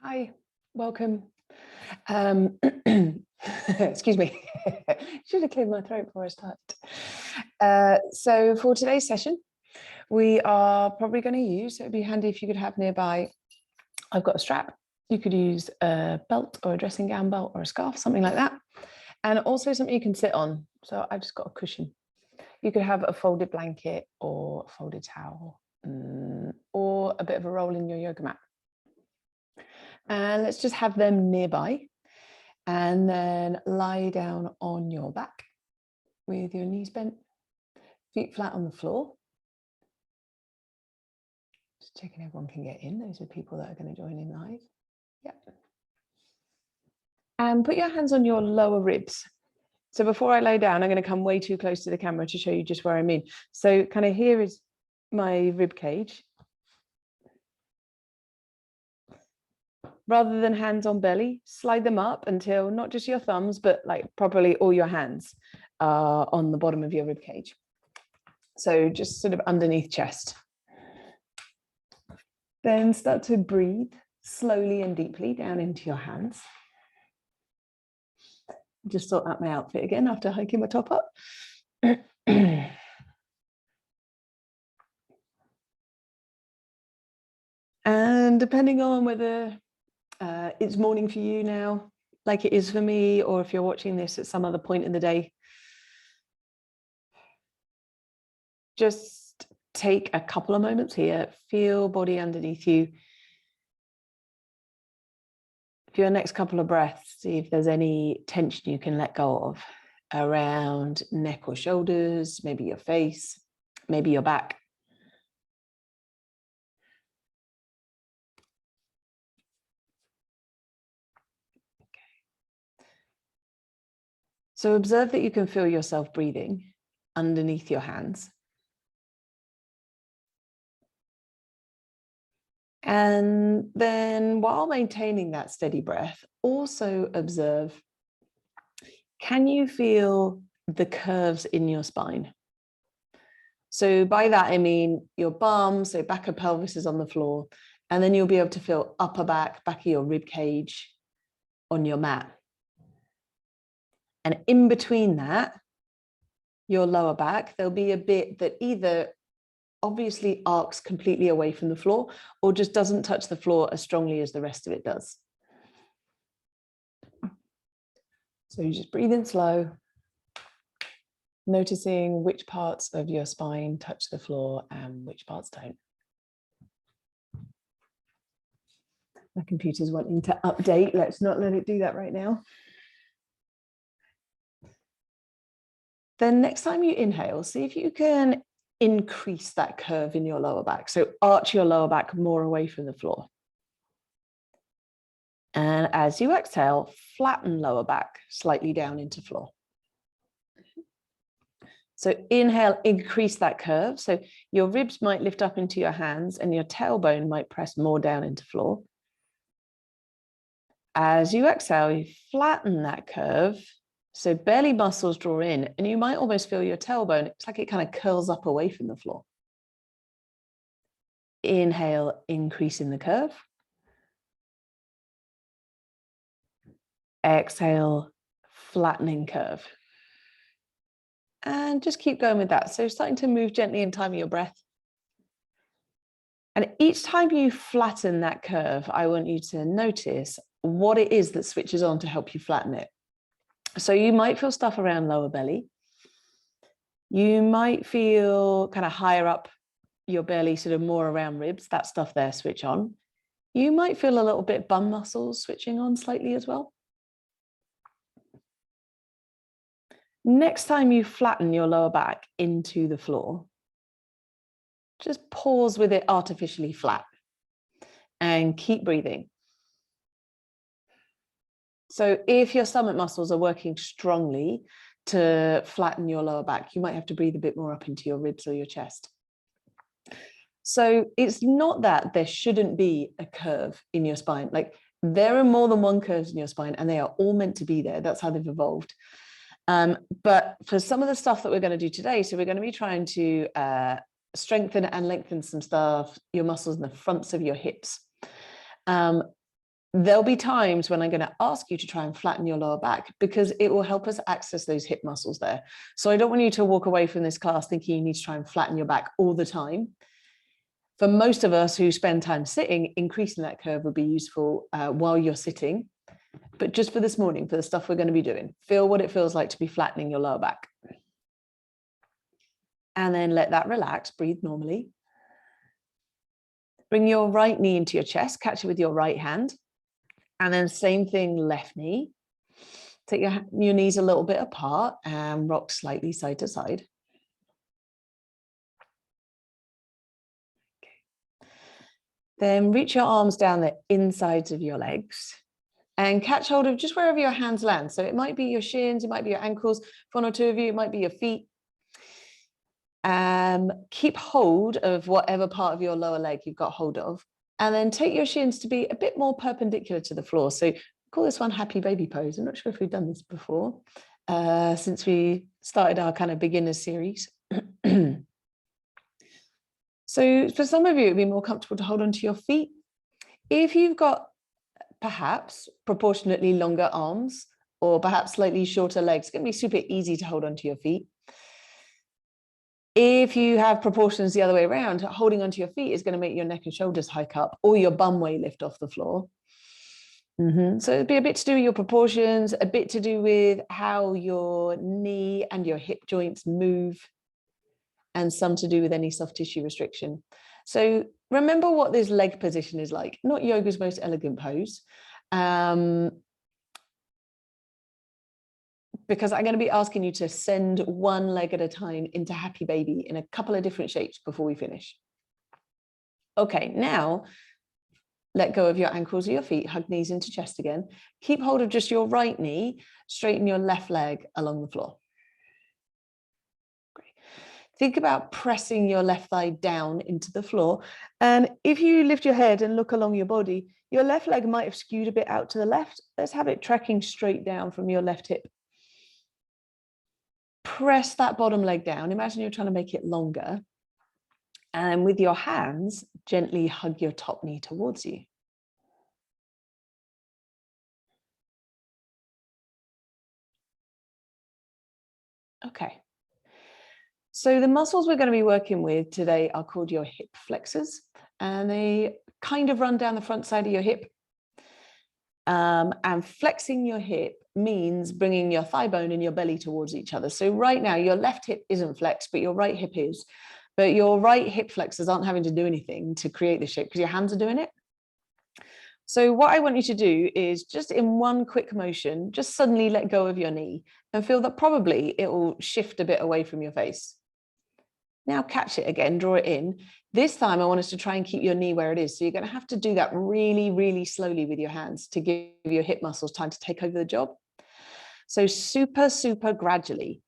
Hi, welcome. Excuse me, should have cleared my throat before I started. So for today's session, we are probably going to use, so it'd be handy if you could have nearby, I've got a strap. You could use a belt or a dressing gown belt or a scarf, something like that. And also something you can sit on. So I've just got a cushion. You could have a folded blanket or a folded towel or a bit of a roll in your yoga mat. And let's just have them nearby and then lie down on your back with your knees bent, feet flat on the floor. Just checking everyone can get in. Those are people that are going to join in live. Yep. And put your hands on your lower ribs. So before I lay down, I'm going to come way too close to the camera to show you just where I mean. So kind of here is my rib cage. Rather than hands on belly, slide them up until not just your thumbs, but like probably all your hands are on the bottom of your rib cage. So just sort of underneath chest. Then start to breathe slowly and deeply down into your hands. Just sort out my outfit again after hiking my top up. And depending on whether it's morning for you now, like it is for me, or if you're watching this at some other point in the day, just take a couple of moments here, feel body underneath you. For your next couple of breaths, see if there's any tension you can let go of around neck or shoulders, maybe your face, maybe your back. So observe that you can feel yourself breathing underneath your hands. And then while maintaining that steady breath, also observe, can you feel the curves in your spine? So by that, I mean your bum, so back of pelvis is on the floor, and then you'll be able to feel upper back of your rib cage on your mat. And in between that, your lower back, there'll be a bit that either obviously arcs completely away from the floor or just doesn't touch the floor as strongly as the rest of it does. So you just breathe in slow, noticing which parts of your spine touch the floor and which parts don't. My computer's wanting to update. Let's not let it do that right now. Then next time you inhale, see if you can increase that curve in your lower back. So arch your lower back more away from the floor. And as you exhale, flatten lower back slightly down into floor. So inhale, increase that curve. So your ribs might lift up into your hands and your tailbone might press more down into floor. As you exhale, you flatten that curve. So belly muscles draw in, and you might almost feel your tailbone, it's like it kind of curls up away from the floor. Inhale, increasing the curve. Exhale, flattening curve. And just keep going with that. So starting to move gently in time of your breath. And each time you flatten that curve, I want you to notice what it is that switches on to help you flatten it. So you might feel stuff around lower belly. You might feel kind of higher up your belly, sort of more around ribs, that stuff there switch on. You might feel a little bit bum muscles switching on slightly as well. Next time you flatten your lower back into the floor, just pause with it artificially flat and keep breathing. So if your stomach muscles are working strongly to flatten your lower back, you might have to breathe a bit more up into your ribs or your chest. So it's not that there shouldn't be a curve in your spine. Like there are more than one curve in your spine and they are all meant to be there. That's how they've evolved. But for some of the stuff that we're going to do today, so we're going to be trying to strengthen and lengthen some stuff, your muscles in the fronts of your hips. There'll be times when I'm going to ask you to try and flatten your lower back because it will help us access those hip muscles there. So I don't want you to walk away from this class thinking you need to try and flatten your back all the time. For most of us who spend time sitting, increasing that curve would be useful while you're sitting. But just for this morning, for the stuff we're going to be doing, feel what it feels like to be flattening your lower back. And then let that relax, breathe normally. Bring your right knee into your chest, catch it with your right hand. And then same thing, left knee. Take your knees a little bit apart and rock slightly side to side. Okay. Then reach your arms down the insides of your legs and catch hold of just wherever your hands land. So it might be your shins, it might be your ankles. For one or two of you, it might be your feet. Keep hold of whatever part of your lower leg you've got hold of. And then take your shins to be a bit more perpendicular to the floor. So call this one happy baby pose. I'm not sure if we've done this before since we started our kind of beginner series. So for some of you, it'd be more comfortable to hold onto your feet. If you've got perhaps proportionately longer arms or perhaps slightly shorter legs, it's going to be super easy to hold onto your feet. If you have proportions the other way around, holding onto your feet is going to make your neck and shoulders hike up or your bum way lift off the floor. So it'd be a bit to do with your proportions, a bit to do with how your knee and your hip joints move, and some to do with any soft tissue restriction. So remember what this leg position is like, not yoga's most elegant pose. Because I'm going to be asking you to send one leg at a time into happy baby in a couple of different shapes before we finish. Okay, now let go of your ankles or your feet, hug knees into chest again. Keep hold of just your right knee, straighten your left leg along the floor. Great. Think about pressing your left thigh down into the floor. And if you lift your head and look along your body, your left leg might have skewed a bit out to the left. Let's have it tracking straight down from your left hip. Press that bottom leg down. Imagine you're trying to make it longer. And with your hands, gently hug your top knee towards you. Okay. So the muscles we're going to be working with today are called your hip flexors, and they kind of run down the front side of your hip. And flexing your hip means bringing your thigh bone and your belly towards each other. So right now, your left hip isn't flexed, but your right hip is. But your right hip flexors aren't having to do anything to create the shape because your hands are doing it. So what I want you to do is just in one quick motion, just suddenly let go of your knee and feel that probably it will shift a bit away from your face. Now catch it again, draw it in. This time I want us to try and keep your knee where it is. So you're going to have to do that really, really slowly with your hands to give your hip muscles time to take over the job. So super, super gradually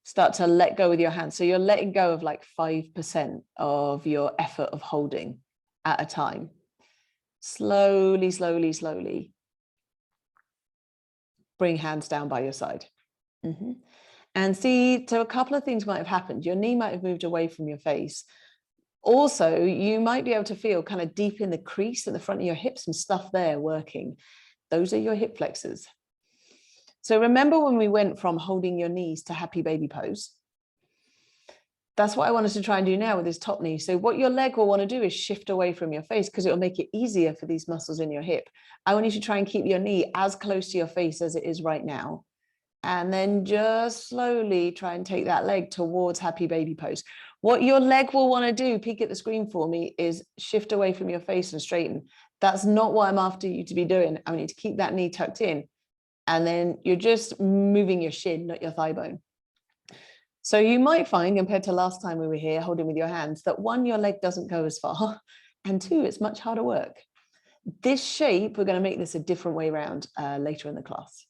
start to let go with your hands. So you're letting go of like 5% of your effort of holding at a time. Slowly, slowly, slowly. Bring hands down by your side. And see, so a couple of things might have happened. Your knee might have moved away from your face. Also, you might be able to feel kind of deep in the crease at the front of your hips, some stuff there working. Those are your hip flexors. So remember when we went from holding your knees to happy baby pose? That's what I want us to try and do now with this top knee. So what your leg will want to do is shift away from your face because it will make it easier for these muscles in your hip. I want you to try and keep your knee as close to your face as it is right now. And then just slowly try and take that leg towards happy baby pose. What your leg will want to do, peek at the screen for me, is shift away from your face and straighten. That's not what I'm after you to be doing. I want you to keep that knee tucked in. And then you're just moving your shin, not your thigh bone. So you might find, compared to last time we were here holding with your hands, that one, your leg doesn't go as far, and two, it's much harder work. This shape, we're going to make this a different way around later in the class.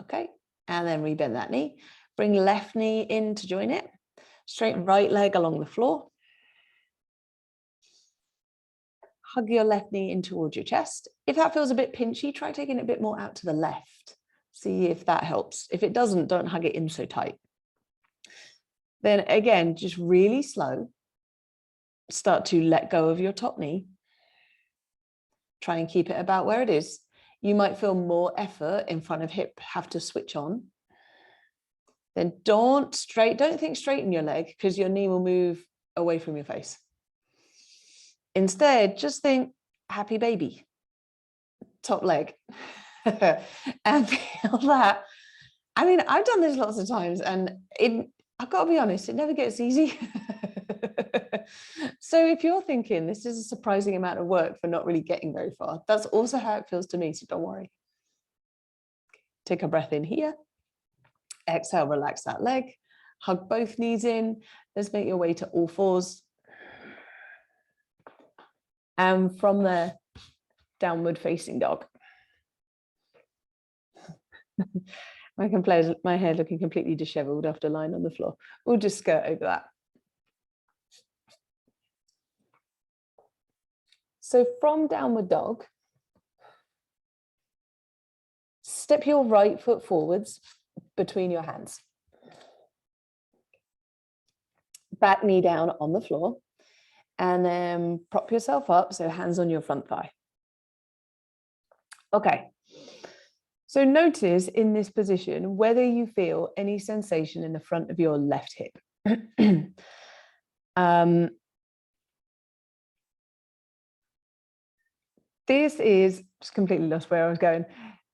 Okay, and then rebend that knee. Bring left knee in to join it. Straighten right leg along the floor. Hug your left knee in towards your chest. If that feels a bit pinchy, try taking it a bit more out to the left. See if that helps. If it doesn't, don't hug it in so tight. Then again, just really slow. Start to let go of your top knee. Try and keep it about where it is. You might feel more effort in front of hip have to switch on. Then don't think straighten your leg because your knee will move away from your face. Instead, just think happy baby, top leg. And feel that. I mean, I've done this lots of times and I've got to be honest, it never gets easy. So if you're thinking this is a surprising amount of work for not really getting very far, that's also how it feels to me, so don't worry. Take a breath in here. Exhale, relax that leg. Hug both knees in. Let's make your way to all fours. And from there, downward facing dog. My hair looking completely disheveled after lying on the floor. We'll just skirt over that. So from downward dog, step your right foot forwards between your hands. Back knee down on the floor, and then prop yourself up, so hands on your front thigh. Okay. So notice in this position whether you feel any sensation in the front of your left hip. This is just completely lost where I was going.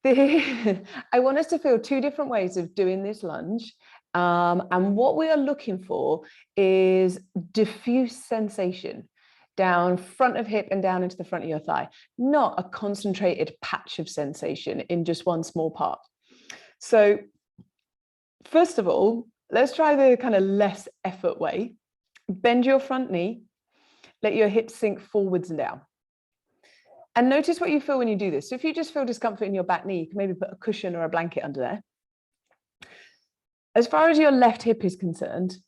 I want us to feel two different ways of doing this lunge. And what we are looking for is diffuse sensation down front of hip and down into the front of your thigh, not a concentrated patch of sensation in just one small part. So first of all, let's try the kind of less effort way. Bend your front knee, let your hips sink forwards and down. And notice what you feel when you do this. So if you just feel discomfort in your back knee, you can maybe put a cushion or a blanket under there. As far as your left hip is concerned,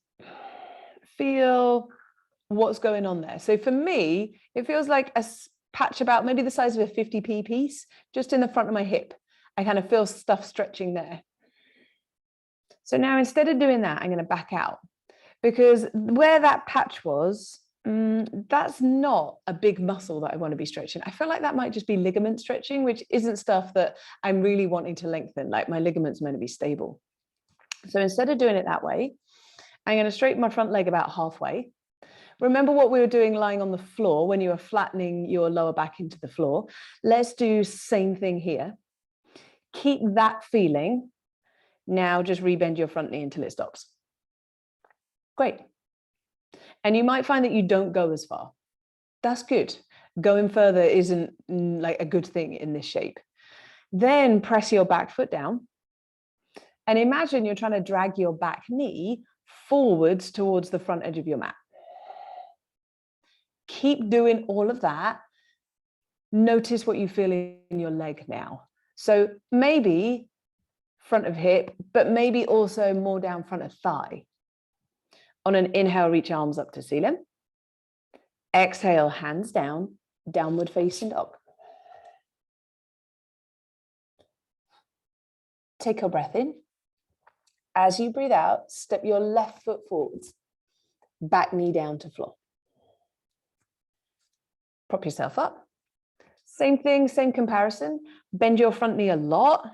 feel what's going on there. So for me, it feels like a patch about maybe the size of a 50p piece, just in the front of my hip. I kind of feel stuff stretching there. So now instead of doing that, I'm going to back out, because where that patch was, that's not a big muscle that I want to be stretching. I feel like that might just be ligament stretching, which isn't stuff that I'm really wanting to lengthen. Like my ligaments meant to be stable. So instead of doing it that way, I'm going to straighten my front leg about halfway. Remember what we were doing lying on the floor when you were flattening your lower back into the floor. Let's do same thing here. Keep that feeling. Now just rebend your front knee until it stops. Great. And you might find that you don't go as far. That's good. Going further isn't like a good thing in this shape. Then press your back foot down. And imagine you're trying to drag your back knee forwards towards the front edge of your mat. Keep doing all of that. Notice what you feel in your leg now. So maybe front of hip, but maybe also more down front of thigh. On an inhale, reach arms up to ceiling. Exhale, hands down, downward facing dog. Take a breath in. As you breathe out, step your left foot forwards, back knee down to floor. Prop yourself up. Same thing, same comparison. Bend your front knee a lot.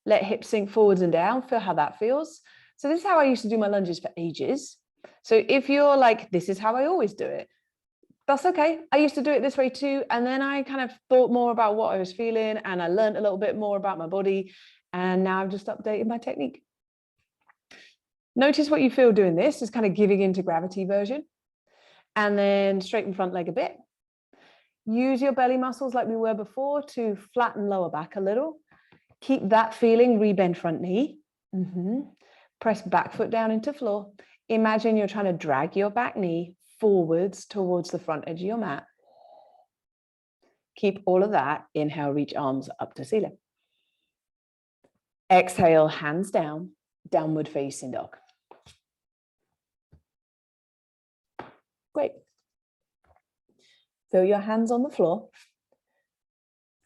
Let hips sink forwards and down. Feel how that feels. So this is how I used to do my lunges for ages. So if you're like, this is how I always do it, that's okay. I used to do it this way too. And then I kind of thought more about what I was feeling and I learned a little bit more about my body. And now I've just updated my technique. Notice what you feel doing this is kind of giving into gravity version. And then straighten front leg a bit. Use your belly muscles like we were before to flatten lower back a little. Keep that feeling, rebend front knee. Press back foot down into floor. Imagine you're trying to drag your back knee forwards towards the front edge of your mat. Keep all of that. Inhale, reach arms up to ceiling. Exhale, hands down, downward facing dog. Great. Feel your hands on the floor.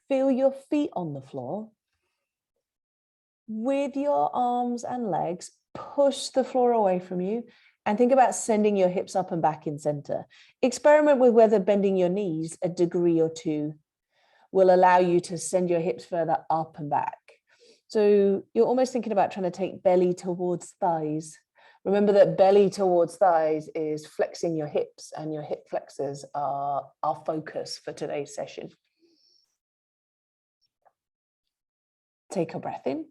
Feel your feet on the floor. With your arms and legs, push the floor away from you and think about sending your hips up and back in center. Experiment with whether bending your knees a degree or two, will allow you to send your hips further up and back. So you're almost thinking about trying to take belly towards thighs. Remember that belly towards thighs is flexing your hips, and your hip flexors are our focus for today's session. Take a breath in.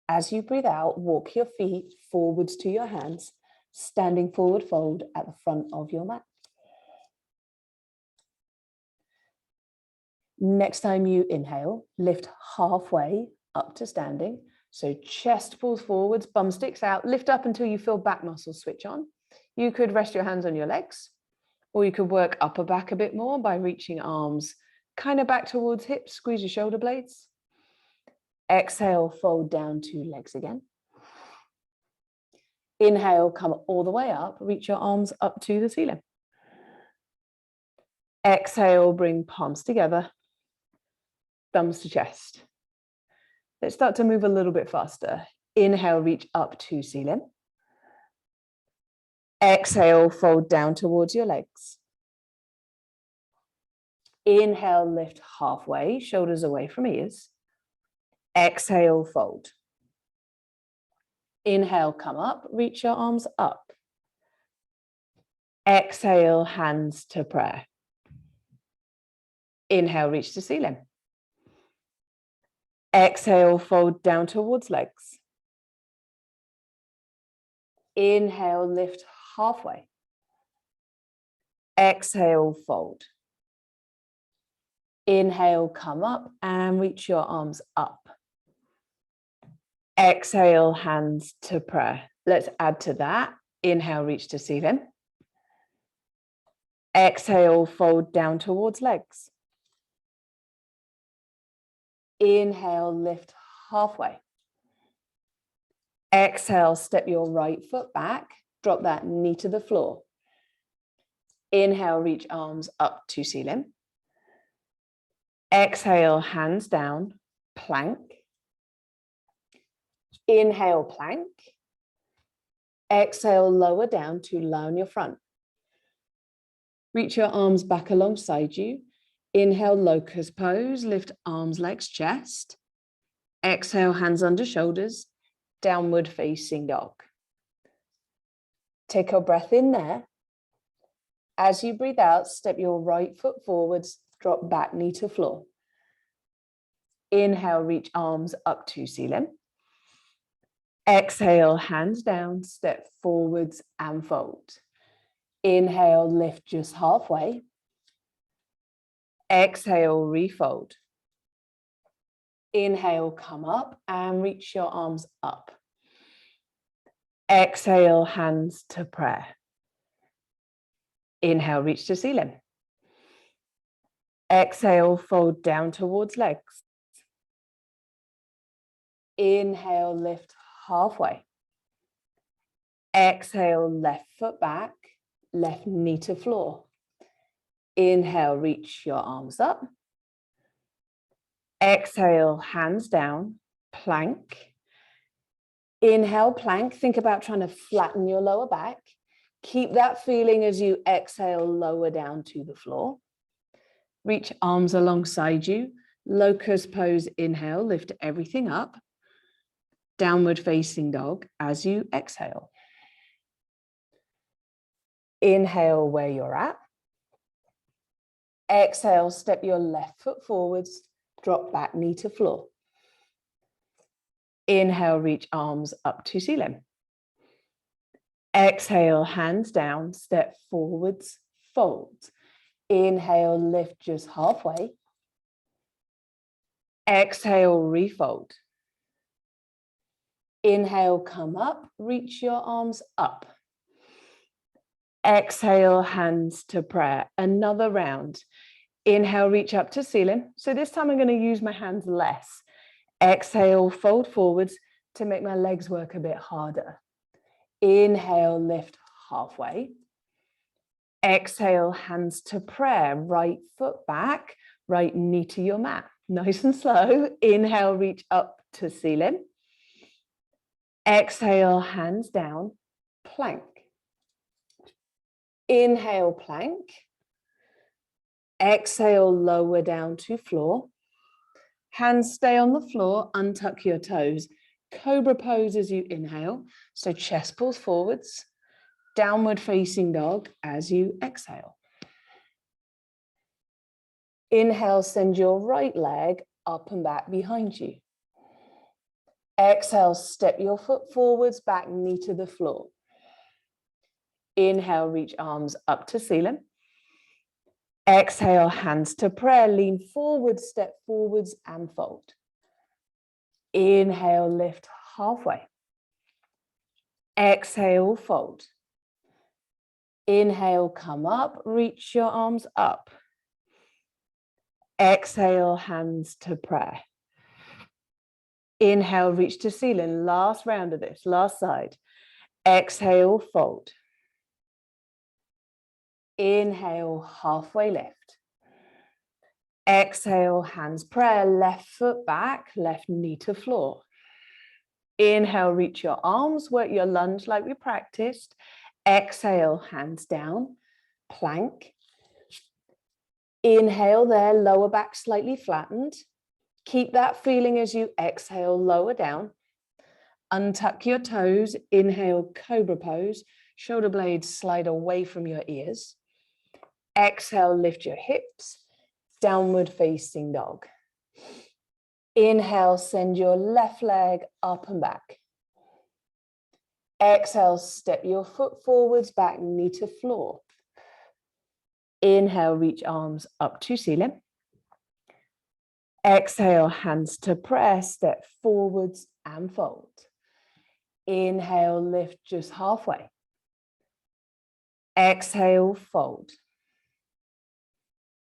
As you breathe out, walk your feet forwards to your hands, standing forward fold at the front of your mat. Next time you inhale, lift halfway up to standing. So chest pulls forwards, bum sticks out, lift up until you feel back muscles switch on. You could rest your hands on your legs, or you could work upper back a bit more by reaching arms kind of back towards hips, squeeze your shoulder blades. Exhale, fold down to legs again. Inhale, come all the way up, reach your arms up to the ceiling. Exhale, bring palms together, thumbs to chest. Let's start to move a little bit faster. Inhale, reach up to ceiling. Exhale, fold down towards your legs. Inhale, lift halfway, shoulders away from ears. Exhale, fold. Inhale, come up, reach your arms up. Exhale, hands to prayer. Inhale, reach to ceiling. Exhale, fold down towards legs. Inhale, lift halfway. Exhale, fold. Inhale, come up and reach your arms up. Exhale, hands to prayer. Let's add to that. Inhale, reach to ceiling. Exhale, fold down towards legs. Inhale, lift halfway. Exhale, step your right foot back, drop that knee to the floor. Inhale, reach arms up to ceiling. Exhale, hands down, plank. Inhale, plank. Exhale, lower down to lie on your front. Reach your arms back alongside you. Inhale, locust pose, lift arms, legs, chest. Exhale, hands under shoulders, downward facing dog. Take a breath in there. As you breathe out, step your right foot forwards, drop back knee to floor. Inhale, reach arms up to ceiling. Exhale, hands down, step forwards and fold. Inhale, lift just halfway. Exhale, refold. Inhale, come up and reach your arms up. Exhale, hands to prayer. Inhale, reach to ceiling. Exhale, fold down towards legs. Inhale, lift halfway. Exhale, left foot back, left knee to floor. Inhale, reach your arms up. Exhale, hands down, plank. Inhale, plank. Think about trying to flatten your lower back. Keep that feeling as you exhale, lower down to the floor. Reach arms alongside you. Locust pose, inhale, lift everything up. Downward facing dog as you exhale. Inhale where you're at. Exhale, step your left foot forwards, drop back knee to floor. Inhale, reach arms up to ceiling. Exhale, hands down, step forwards, fold. Inhale, lift just halfway. Exhale, refold. Inhale, come up, reach your arms up. Exhale, hands to prayer. Another round. Inhale, reach up to ceiling. So this time I'm going to use my hands less. Exhale, fold forwards to make my legs work a bit harder. Inhale, lift halfway. Exhale, hands to prayer. Right foot back, right knee to your mat. Nice and slow. Inhale, reach up to ceiling. Exhale, hands down, plank. Inhale, plank. Exhale, lower down to floor. Hands stay on the floor, untuck your toes. Cobra pose as you inhale. So chest pulls forwards, downward facing dog as you exhale. Inhale, send your right leg up and back behind you. Exhale, step your foot forwards, back knee to the floor. Inhale, reach arms up to ceiling. Exhale, hands to prayer, lean forward, step forwards and fold. Inhale, lift halfway. Exhale, fold. Inhale, come up, reach your arms up. Exhale, hands to prayer. Inhale, reach to ceiling. Last round of this, last side. Exhale, fold. Inhale, halfway lift. Exhale, hands prayer, left foot back, left knee to floor. Inhale, reach your arms, work your lunge like we practiced. Exhale, hands down, plank. Inhale there, lower back slightly flattened. Keep that feeling as you exhale, lower down. Untuck your toes, inhale, cobra pose. Shoulder blades slide away from your ears. Exhale, lift your hips, downward facing dog. Inhale, send your left leg up and back. Exhale, step your foot forwards, back knee to floor. Inhale, reach arms up to ceiling. Exhale, hands to prayer, step forwards and fold. Inhale, lift just halfway. Exhale, fold.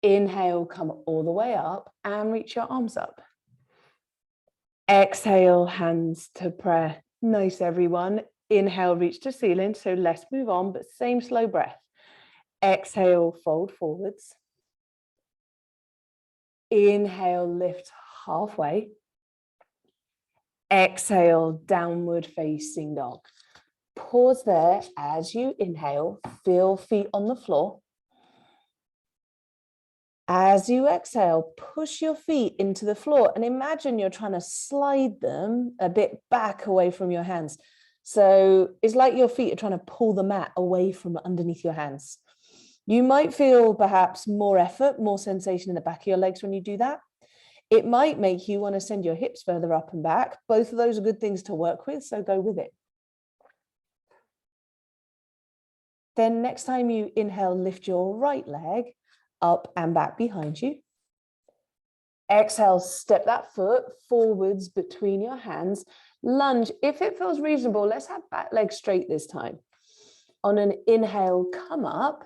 Inhale, come all the way up and reach your arms up. Exhale, hands to prayer. Nice, everyone. Inhale, reach to ceiling. So let's move on, but same slow breath. Exhale, fold forwards. Inhale, lift halfway. Exhale, downward facing dog. Pause there as you inhale. Feel feet on the floor. As you exhale, push your feet into the floor and imagine you're trying to slide them a bit back away from your hands. So it's like your feet are trying to pull the mat away from underneath your hands. You might feel perhaps more effort, more sensation in the back of your legs when you do that. It might make you want to send your hips further up and back. Both of those are good things to work with, so go with it. Then next time you inhale, lift your right leg up and back behind you. Exhale, step that foot forwards between your hands. Lunge. If it feels reasonable, let's have back leg straight this time. On an inhale, come up.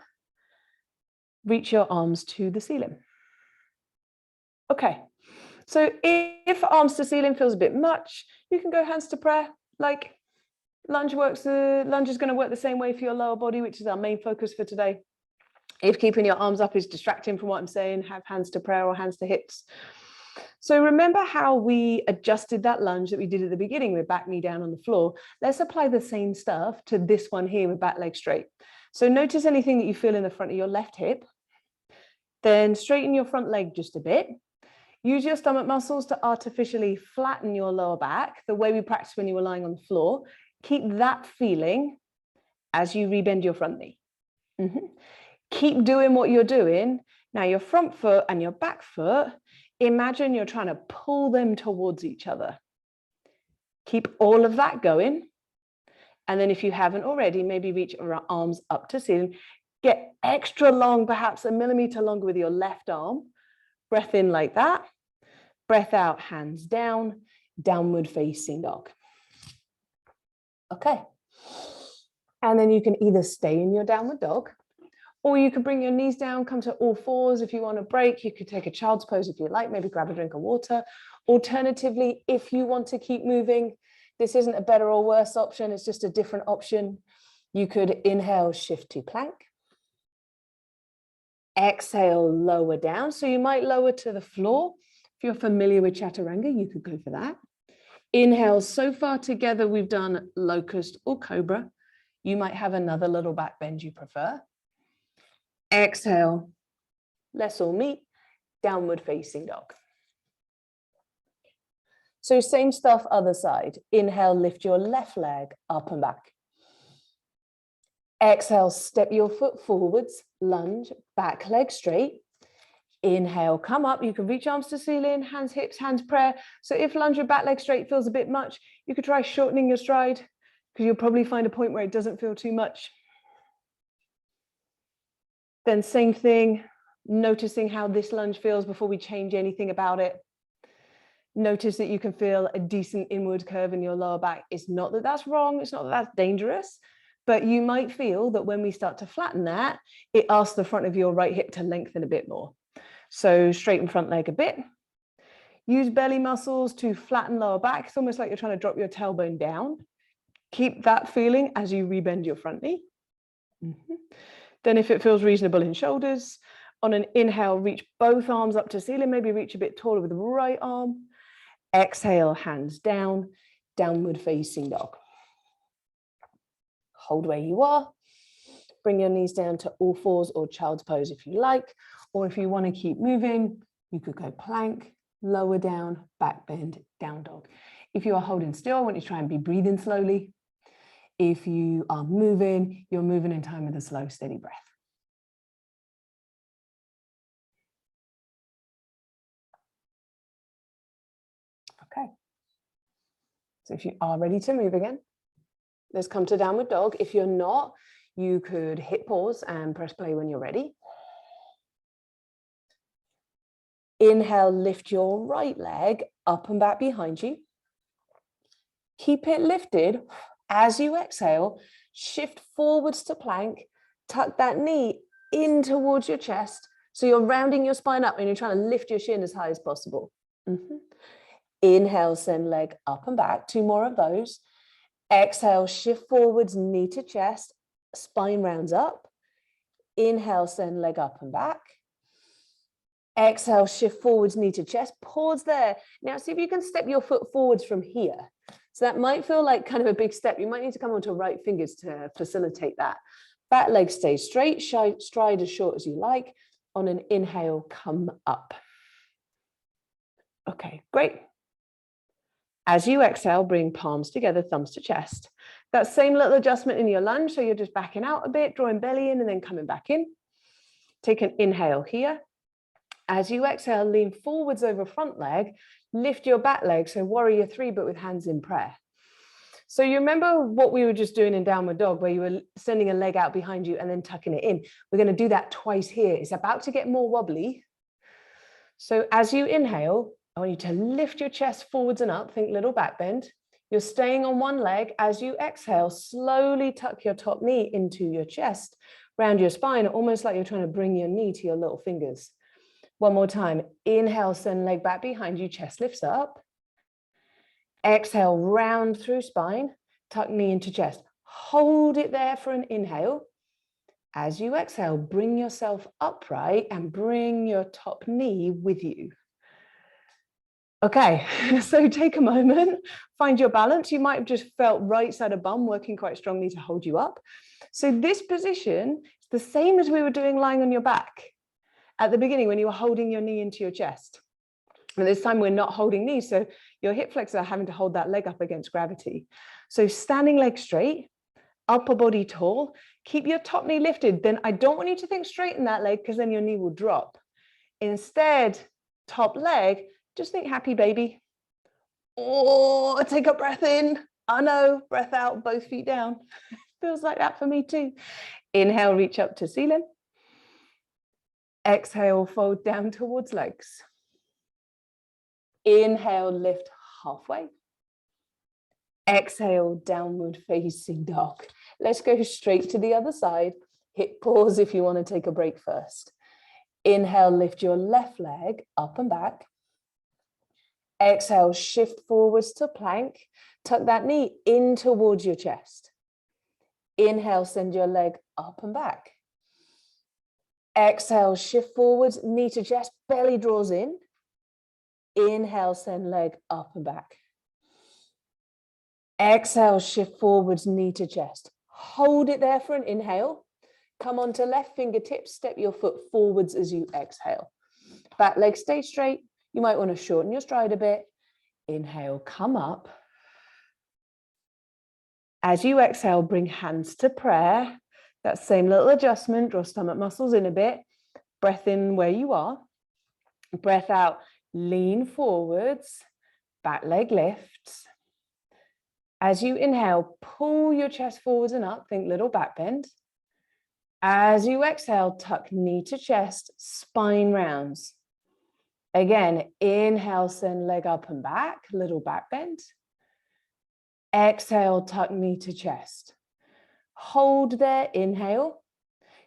Reach your arms to the ceiling. Okay, so if arms to ceiling feels a bit much, you can go hands to prayer. Like lunge works, lunge is going to work the same way for your lower body, which is our main focus for today. If keeping your arms up is distracting from what I'm saying, have hands to prayer or hands to hips. So remember how we adjusted that lunge that we did at the beginning with back knee down on the floor. Let's apply the same stuff to this one here with back leg straight. So notice anything that you feel in the front of your left hip. Then straighten your front leg just a bit. Use your stomach muscles to artificially flatten your lower back, the way we practiced when you were lying on the floor. Keep that feeling as you rebend your front knee. Keep doing what you're doing. Now your front foot and your back foot, imagine you're trying to pull them towards each other. Keep all of that going. And then if you haven't already, maybe reach your arms up to ceiling. Get extra long, perhaps a millimeter longer with your left arm. Breath in like that. Breath out, hands down, downward facing dog. Okay. And then you can either stay in your downward dog, or you could bring your knees down, come to all fours. If you want a break, you could take a child's pose if you like, maybe grab a drink of water. Alternatively, if you want to keep moving, this isn't a better or worse option, it's just a different option. You could inhale, shift to plank. Exhale, lower down. So you might lower to the floor. If you're familiar with chaturanga, you could go for that. Inhale, so far together we've done locust or cobra. You might have another little back bend you prefer. Exhale, Let's all meet. Downward facing dog. So same stuff, other side. Inhale, lift your left leg up and back. Exhale, step your foot forwards, lunge, back leg straight. Inhale, come up. You can reach arms to ceiling, hands, hips, hands, prayer. So if lunge your back leg straight feels a bit much, you could try shortening your stride because you'll probably find a point where it doesn't feel too much. Then same thing, noticing how this lunge feels before we change anything about it. Notice that you can feel a decent inward curve in your lower back. It's not that that's wrong. It's not that that's dangerous, but you might feel that when we start to flatten that, it asks the front of your right hip to lengthen a bit more. So straighten front leg a bit. Use belly muscles to flatten lower back. It's almost like you're trying to drop your tailbone down. Keep that feeling as you rebend your front knee. Then if it feels reasonable in shoulders, on an inhale, reach both arms up to ceiling, maybe reach a bit taller with the right arm. Exhale, hands down, downward facing dog. Hold where you are. Bring your knees down to all fours or child's pose if you like, or if you want to keep moving, you could go plank, lower down, back bend, down dog. If you are holding still, I want you to try and be breathing slowly. If you are moving, you're moving in time with a slow, steady breath. Okay. So if you are ready to move again, let's come to downward dog. If you're not, you could hit pause and press play when you're ready. Inhale, lift your right leg up and back behind you. Keep it lifted. As you exhale, shift forwards to plank, tuck that knee in towards your chest. So you're rounding your spine up and you're trying to lift your shin as high as possible. Inhale, send leg up and back. 2 more of those. Exhale, shift forwards, knee to chest, spine rounds up. Inhale, send leg up and back. Exhale, shift forwards, knee to chest. Pause there. Now see if you can step your foot forwards from here. So that might feel like kind of a big step. You might need to come onto right fingers to facilitate that. Back leg stays straight, stride as short as you like. On an inhale, come up. Okay, great. As you exhale, bring palms together, thumbs to chest. That same little adjustment in your lunge, so you're just backing out a bit, drawing belly in and then coming back in. Take an inhale here. As you exhale, lean forwards over front leg, lift your back leg, so warrior 3, but with hands in prayer. So you remember what we were just doing in downward dog, where you were sending a leg out behind you and then tucking it in. We're going to do that twice here. It's about to get more wobbly. So as you inhale, I want you to lift your chest forwards and up, think little back bend. You're staying on one leg. As you exhale, slowly tuck your top knee into your chest, round your spine, almost like you're trying to bring your knee to your little fingers. One more time. Inhale, send leg back behind you, chest lifts up. Exhale, round through spine, tuck knee into chest. Hold it there for an inhale. As you exhale, bring yourself upright and bring your top knee with you. Okay, so take a moment, find your balance. You might have just felt right side of bum working quite strongly to hold you up. So this position is the same as we were doing lying on your back at the beginning when you were holding your knee into your chest. And this time we're not holding knees, so your hip flexors are having to hold that leg up against gravity. So standing leg straight, upper body tall, keep your top knee lifted. Then I don't want you to think straighten that leg because then your knee will drop. Instead, top leg, just think happy baby. Oh, take a breath in. Oh no, breath out, both feet down. Feels like that for me too. Inhale, reach up to ceiling. Exhale, fold down towards legs. Inhale, lift halfway. Exhale, downward facing dog. Let's go straight to the other side. Hit pause if you want to take a break first. Inhale, lift your left leg up and back. Exhale, shift forwards to plank. Tuck that knee in towards your chest. Inhale, send your leg up and back. Exhale, shift forwards, knee to chest, belly draws in. Inhale, send leg up and back. Exhale, shift forwards, knee to chest. Hold it there for an inhale. Come onto left fingertips, step your foot forwards as you exhale. Back leg stay straight. You might want to shorten your stride a bit. Inhale, come up. As you exhale, bring hands to prayer. That same little adjustment, draw stomach muscles in a bit. Breath in where you are. Breath out, lean forwards. Back leg lifts. As you inhale, pull your chest forwards and up. Think little back bend. As you exhale, tuck knee to chest, spine rounds. Again, inhale, send leg up and back, little back bend. Exhale, tuck knee to chest. Hold there, inhale.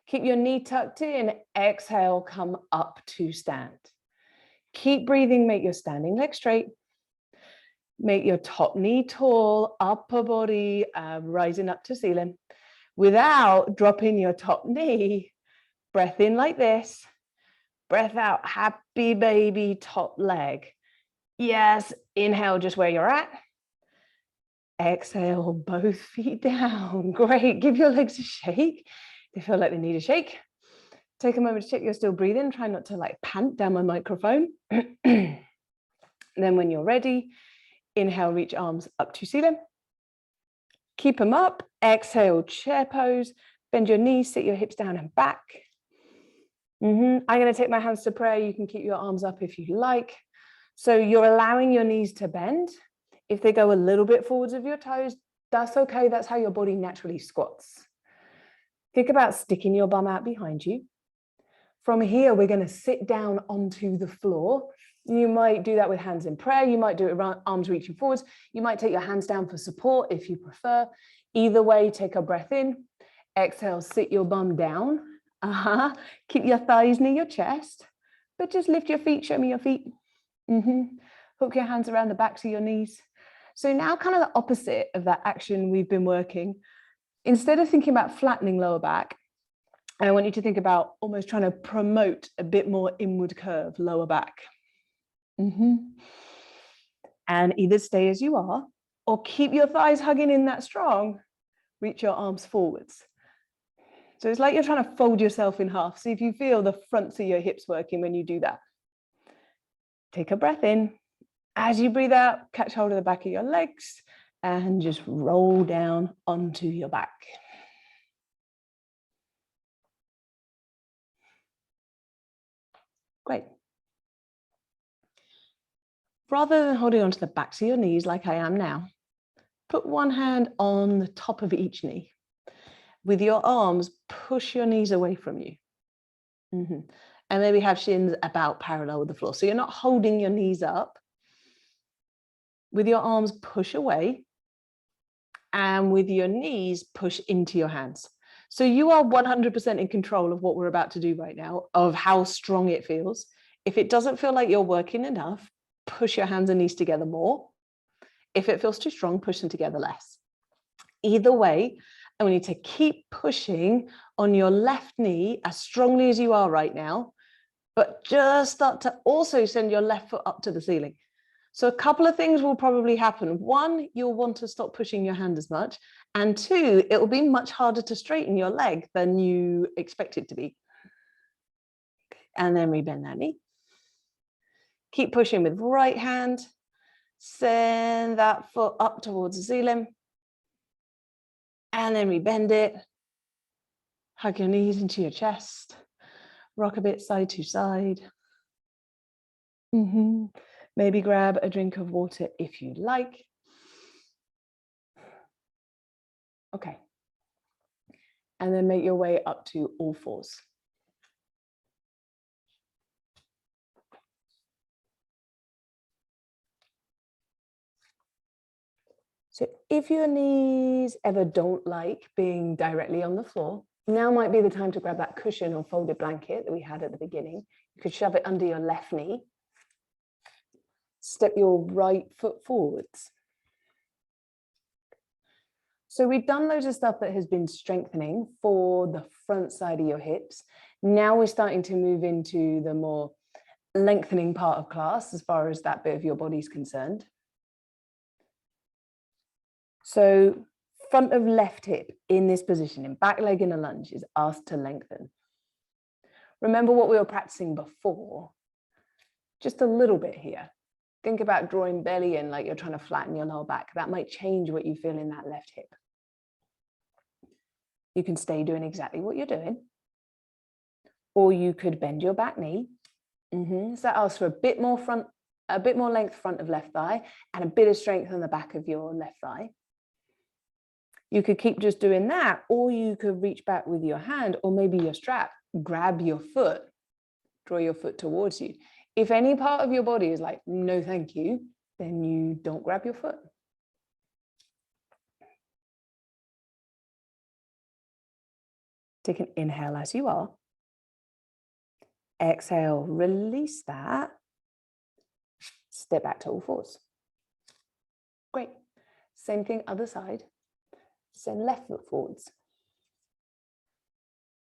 Keep your knee tucked in. Exhale, come up to stand. Keep breathing, make your standing leg straight. Make your top knee tall, upper body rising up to ceiling. Without dropping your top knee, breath in like this. Breath out, happy baby top leg. Yes, inhale just where you're at. Exhale, both feet down. Great, give your legs a shake. They feel like they need a shake. Take a moment to check you're still breathing. Try not to like pant down my microphone. Then when you're ready, inhale, reach arms up to ceiling. Keep them up. Exhale, chair pose. Bend your knees, sit your hips down and back. I'm going to take my hands to prayer. You can keep your arms up if you like. So you're allowing your knees to bend. If they go a little bit forwards of your toes, that's okay. That's how your body naturally squats. Think about sticking your bum out behind you. From here, we're going to sit down onto the floor. You might do that with hands in prayer. You might do it around arms reaching forwards. You might take your hands down for support if you prefer. Either way, take a breath in. Exhale, sit your bum down. Keep your thighs near your chest, but just lift your feet. Show me your feet. Hook your hands around the backs of your knees. So now kind of the opposite of that action we've been working. Instead of thinking about flattening lower back, I want you to think about almost trying to promote a bit more inward curve, lower back. And either stay as you are or keep your thighs hugging in that strong. Reach your arms forwards. So it's like you're trying to fold yourself in half. See if you feel the fronts of your hips working when you do that. Take a breath in. As you breathe out, catch hold of the back of your legs and just roll down onto your back. Great. Rather than holding onto the backs of your knees like I am now, put one hand on the top of each knee. With your arms, push your knees away from you. And maybe have shins about parallel with the floor. So you're not holding your knees up. With your arms, push away. And with your knees, push into your hands. So you are 100% in control of what we're about to do right now, of how strong it feels. If it doesn't feel like you're working enough, push your hands and knees together more. If it feels too strong, push them together less. Either way, I want you to keep pushing on your left knee as strongly as you are right now, but just start to also send your left foot up to the ceiling. So a couple of things will probably happen. One, you'll want to stop pushing your hand as much. And two, it will be much harder to straighten your leg than you expect it to be. And then rebend that knee. Keep pushing with right hand. Send that foot up towards the ceiling. And then rebend it. Hug your knees into your chest. Rock a bit side to side. Maybe grab a drink of water if you like. Okay. And then make your way up to all fours. So if your knees ever don't like being directly on the floor, now might be the time to grab that cushion or folded blanket that we had at the beginning. You could shove it under your left knee. Step your right foot forwards. So we've done loads of stuff that has been strengthening for the front side of your hips. Now we're starting to move into the more lengthening part of class as far as that bit of your body is concerned. So front of left hip in this position, in back leg in a lunge, is asked to lengthen. Remember what we were practicing before, just a little bit here. Think about drawing belly in like you're trying to flatten your lower back. That might change what you feel in that left hip. You can stay doing exactly what you're doing, or you could bend your back knee. So that asks for a bit more length front of left thigh and a bit of strength on the back of your left thigh. You could keep just doing that, or you could reach back with your hand, or maybe your strap, grab your foot, draw your foot towards you. If any part of your body is like, no, thank you, then you don't grab your foot. Take an inhale as you are. Exhale, release that. Step back to all fours. Great. Same thing, other side. Send left foot forwards.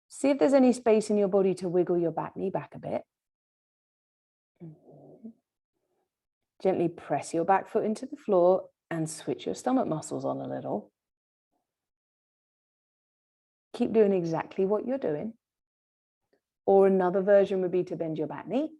See if there's any space in your body to wiggle your back knee back a bit. Gently press your back foot into the floor and switch your stomach muscles on a little. Keep doing exactly what you're doing. Or another version would be to bend your back knee.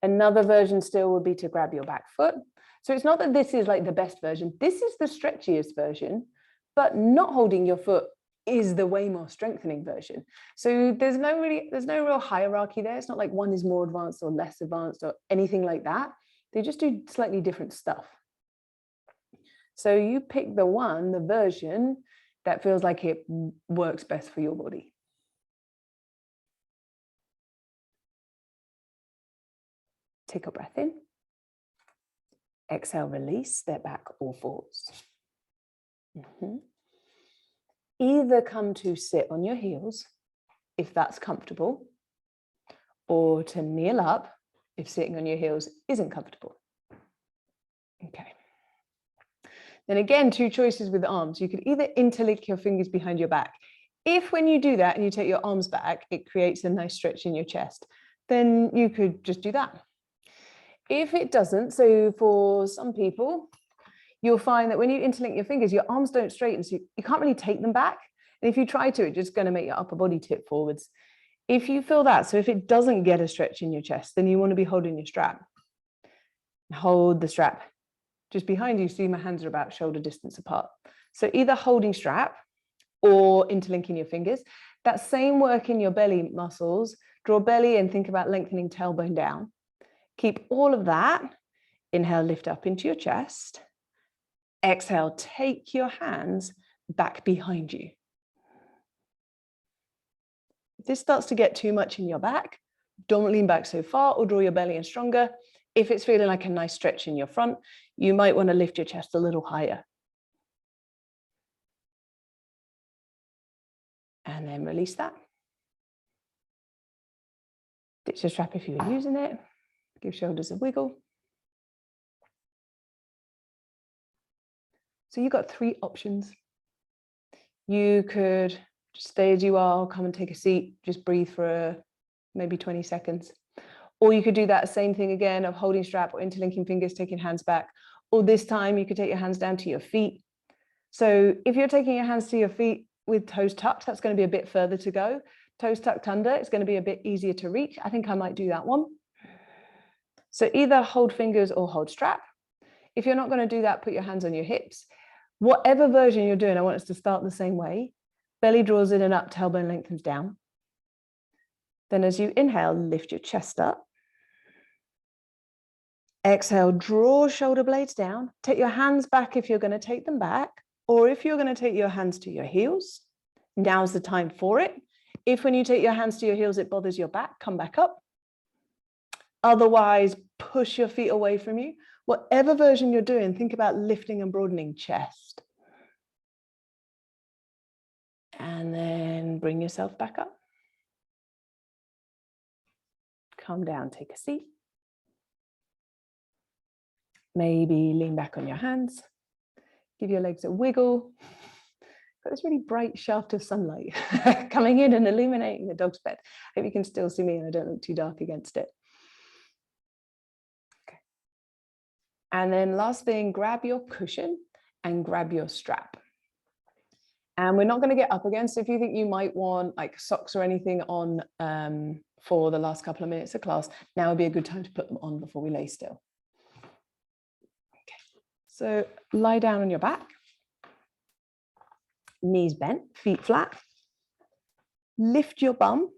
Another version still would be to grab your back foot. So it's not that this is like the best version. This is the stretchiest version, but not holding your foot is the way more strengthening version. So there's no real hierarchy there. It's not like one is more advanced or less advanced or anything like that. They just do slightly different stuff. So you pick the version that feels like it works best for your body. Take a breath in. Exhale, release, step back, all fours. Either come to sit on your heels, if that's comfortable, or to kneel up, if sitting on your heels isn't comfortable. Okay. Then again, two choices with arms. You could either interlink your fingers behind your back. If when you do that and you take your arms back, it creates a nice stretch in your chest, then you could just do that. If it doesn't, so for some people, you'll find that when you interlink your fingers, your arms don't straighten, so you can't really take them back. And if you try to, it's just going to make your upper body tip forwards. If you feel that, so if it doesn't get a stretch in your chest, then you want to be holding your strap. Hold the strap just behind you, so my hands are about shoulder distance apart. So either holding strap or interlinking your fingers. That same work in your belly muscles, draw belly and think about lengthening tailbone down. Keep all of that. Inhale, lift up into your chest. Exhale, take your hands back behind you. If this starts to get too much in your back, don't lean back so far or draw your belly in stronger. If it's feeling like a nice stretch in your front, you might want to lift your chest a little higher. And then release that. Ditch your strap if you were using it. Give shoulders a wiggle. So you've got three options. You could just stay as you are, come and take a seat, just breathe for maybe 20 seconds. Or you could do that same thing again of holding strap or interlinking fingers, taking hands back. Or this time you could take your hands down to your feet. So if you're taking your hands to your feet with toes tucked, that's going to be a bit further to go. Toes tucked under, it's going to be a bit easier to reach. I think I might do that one. So either hold fingers or hold strap. If you're not going to do that, put your hands on your hips. Whatever version you're doing, I want us to start the same way. Belly draws in and up, tailbone lengthens down. Then as you inhale, lift your chest up. Exhale, draw shoulder blades down. Take your hands back if you're going to take them back, or if you're going to take your hands to your heels, now's the time for it. If when you take your hands to your heels, it bothers your back, come back up. Otherwise, push your feet away from you. Whatever version you're doing, think about lifting and broadening chest. And then bring yourself back up. Calm down, take a seat. Maybe lean back on your hands. Give your legs a wiggle. Got this really bright shaft of sunlight coming in and illuminating the dog's bed. Hope you can still see me and I don't look too dark against it. Okay. And then last thing, grab your cushion and grab your strap. And we're not going to get up again. So if you think you might want like socks or anything on for the last couple of minutes of class, now would be a good time to put them on before we lay still. Okay. So lie down on your back, knees bent, feet flat. Lift your bum,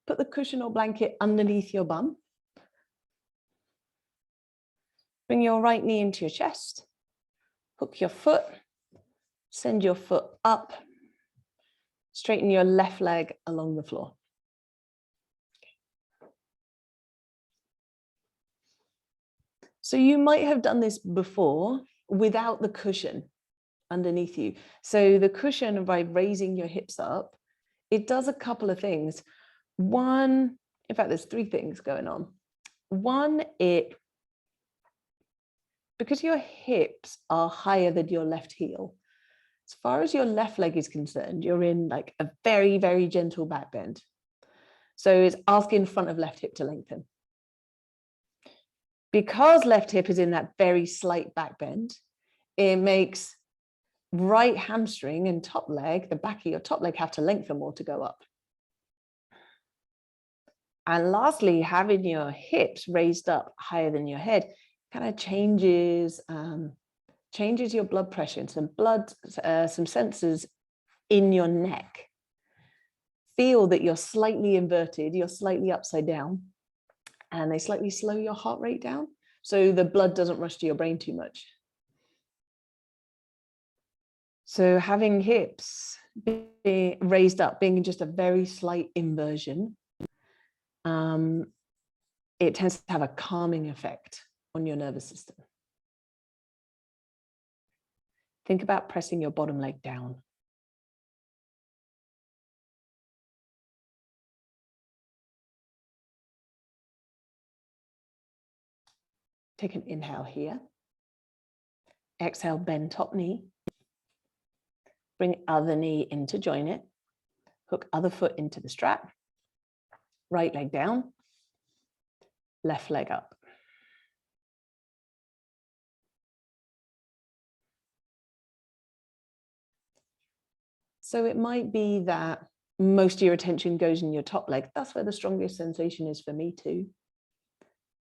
put the cushion or blanket underneath your bum. Bring your right knee into your chest, hook your foot, send your foot up, straighten your left leg along the floor. So you might have done this before without the cushion underneath you. So the cushion, by raising your hips up, it does a couple of things. One, in fact, there's three things going on. One, because your hips are higher than your left heel, as far as your left leg is concerned, you're in like a very, very gentle back bend. So it's asking front of left hip to lengthen. Because left hip is in that very slight back bend, it makes right hamstring and top leg, the back of your top leg, have to lengthen more to go up. And lastly, having your hips raised up higher than your head kind of changes your blood pressure and some sensors in your neck. Feel that you're slightly inverted, you're slightly upside down, and they slightly slow your heart rate down so the blood doesn't rush to your brain too much. So having hips be raised up, being just a very slight inversion, it tends to have a calming effect on your nervous system. Think about pressing your bottom leg down. Take an inhale here. Exhale, bend top knee. Bring other knee in to join it. Hook other foot into the strap. Right leg down. Left leg up. So it might be that most of your attention goes in your top leg. That's where the strongest sensation is for me too.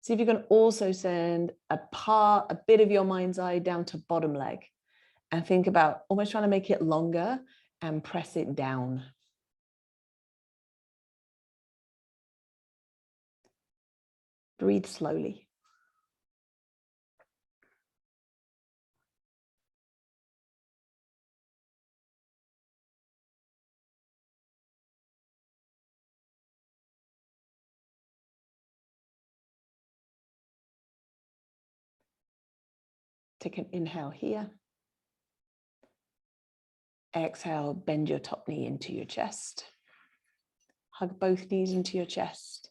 See if you can also send a bit of your mind's eye down to bottom leg and think about almost trying to make it longer and press it down. Breathe slowly. Take an inhale here. Exhale, bend your top knee into your chest. Hug both knees into your chest.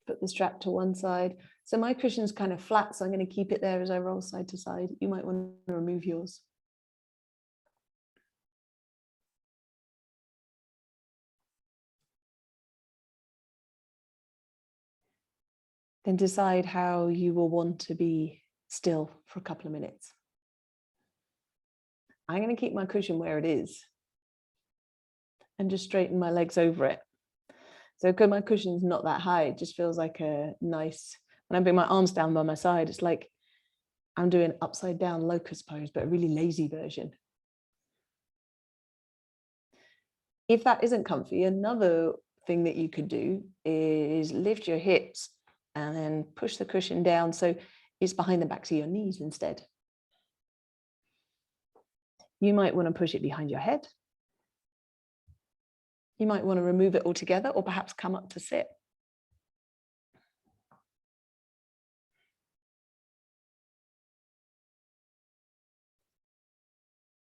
Put the strap to one side. So my cushion's kind of flat, so I'm going to keep it there as I roll side to side. You might want to remove yours. Then decide how you will want to be still for a couple of minutes. I'm going to keep my cushion where it is and just straighten my legs over it. So because my cushion's not that high, it just feels like a nice, when I bring my arms down by my side, it's like I'm doing upside down locust pose, but a really lazy version. If that isn't comfy, another thing that you could do is lift your hips and then push the cushion down so it's behind the backs of your knees instead. You might want to push it behind your head. You might want to remove it altogether or perhaps come up to sit.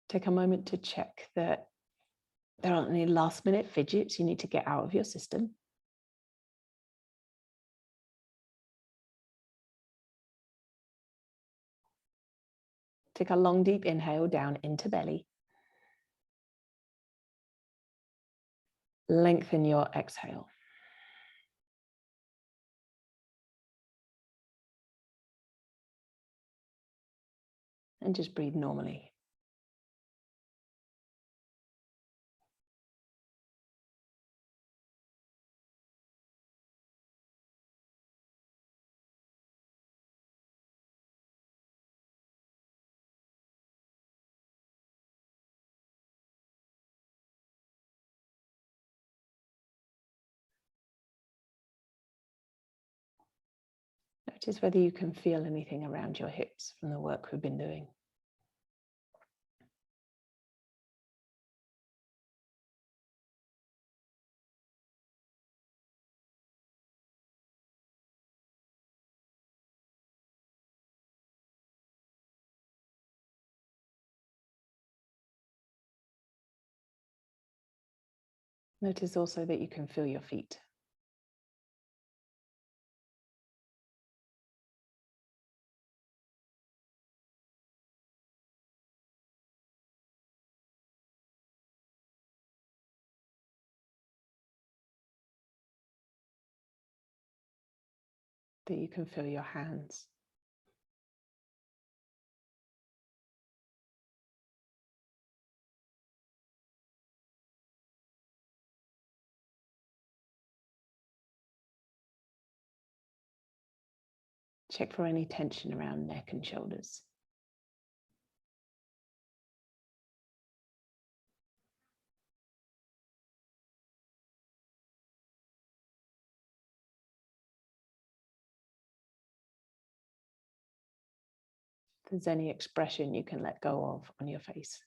Take a moment to check that there aren't any last minute fidgets you need to get out of your system. Take a long, deep inhale down into belly. Lengthen your exhale. And just breathe normally. Notice whether you can feel anything around your hips from the work we've been doing. Notice also that you can feel your feet. That you can feel your hands. Check for any tension around neck and shoulders. If there's any expression you can let go of on your face.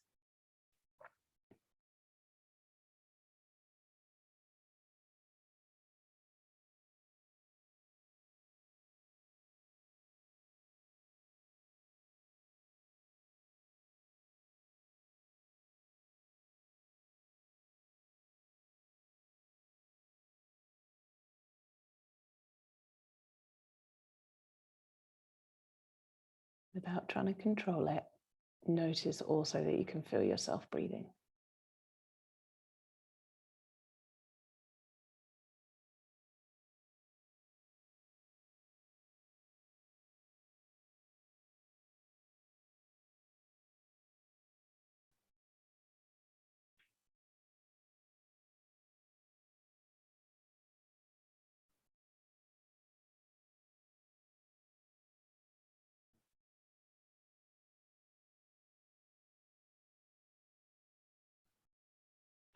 Without trying to control it, notice also that you can feel yourself breathing.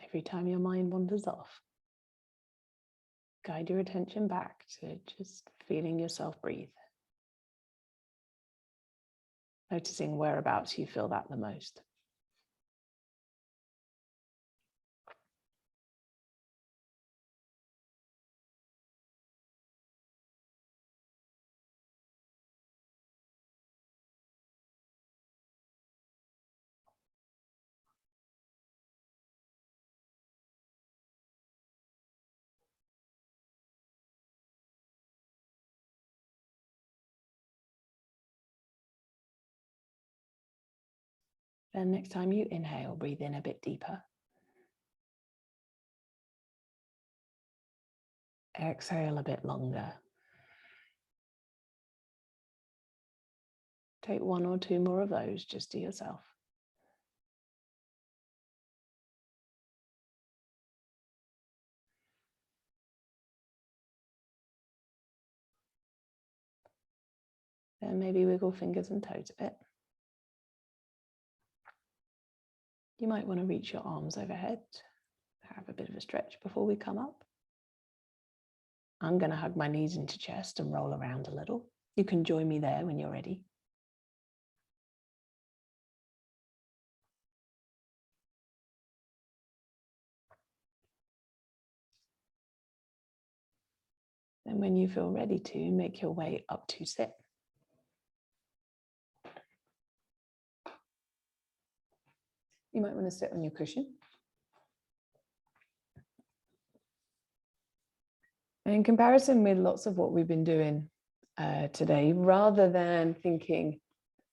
Every time your mind wanders off, guide your attention back to just feeling yourself breathe. Noticing whereabouts you feel that the most. Then next time you inhale, breathe in a bit deeper. Exhale a bit longer. Take 1 or 2 more of those just to yourself. Then maybe wiggle fingers and toes a bit. You might want to reach your arms overhead. Have a bit of a stretch before we come up. I'm going to hug my knees into chest and roll around a little. You can join me there when you're ready. Then when you feel ready to, make your way up to sit. You might want to sit on your cushion. In comparison with lots of what we've been doing today, rather than thinking,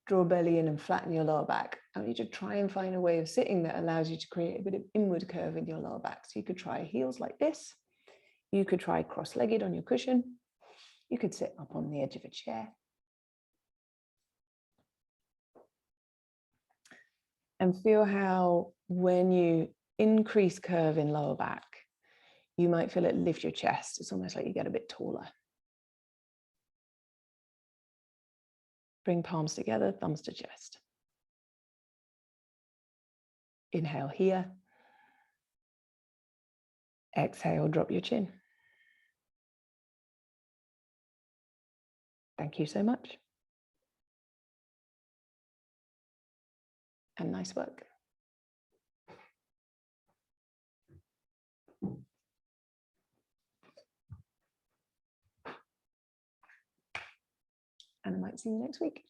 draw belly in and flatten your lower back, I want you to try and find a way of sitting that allows you to create a bit of inward curve in your lower back. So you could try heels like this. You could try cross-legged on your cushion. You could sit up on the edge of a chair. And feel how when you increase curve in lower back, you might feel it lift your chest. It's almost like you get a bit taller. Bring palms together, thumbs to chest. Inhale here. Exhale, drop your chin. Thank you so much. And nice work. And I might see you next week.